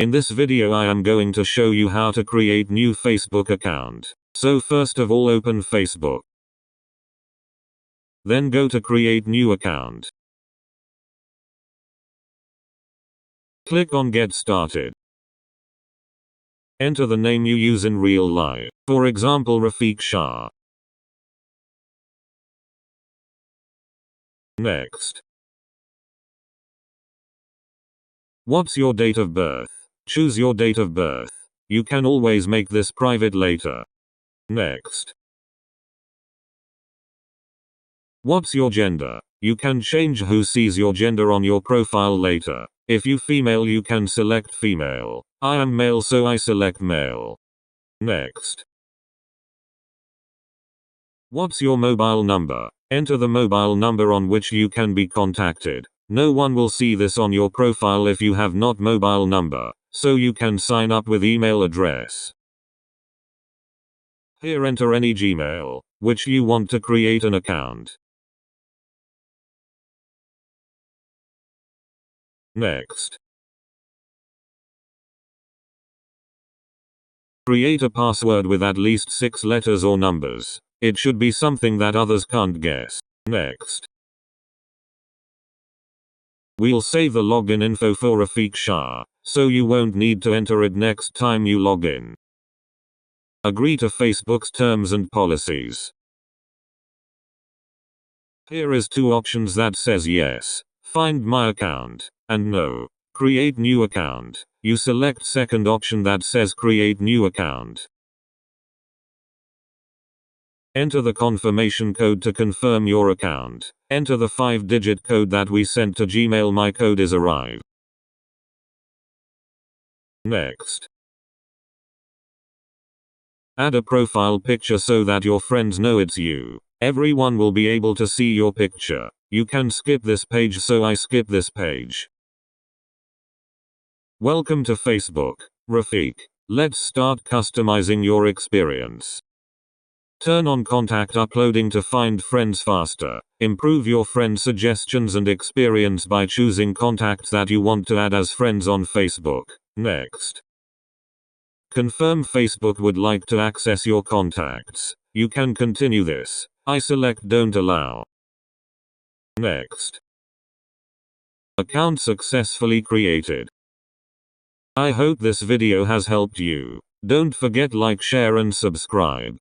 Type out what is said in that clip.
In this video I am going to show you how to create new Facebook account. So first of all open Facebook. Then go to create new account. Click on get started. Enter the name you use in real life. For example Rafiq Shah. Next. What's your date of birth? Choose your date of birth. You can always make this private later. Next. What's your gender? You can change who sees your gender on your profile later. If you female you can select female. I am male so I select male. Next. What's your mobile number? Enter the mobile number on which you can be contacted. No one will see this on your profile if you have not mobile number, so you can sign up with email address. Here enter any Gmail, which you want to create an account. Next. Create a password with at least 6 letters or numbers. It should be something that others can't guess. Next. We'll save the login info for Rafiq Shah, so you won't need to enter it next time you log in. Agree to Facebook's terms and policies. Here is 2 options that says yes, find my account, and no, create new account. You select second option that says create new account. Enter the confirmation code to confirm your account. Enter the 5-digit code that we sent to Gmail. My code is arrived. Next. Add a profile picture so that your friends know it's you. Everyone will be able to see your picture. You can skip this page so I skip this page. Welcome to Facebook, Rafiq. Let's start customizing your experience. Turn on contact uploading to find friends faster. Improve your friend suggestions and experience by choosing contacts that you want to add as friends on Facebook. Next. Confirm Facebook would like to access your contacts. You can continue this. I select don't allow. Next. Account successfully created. I hope this video has helped you. Don't forget like, share and subscribe.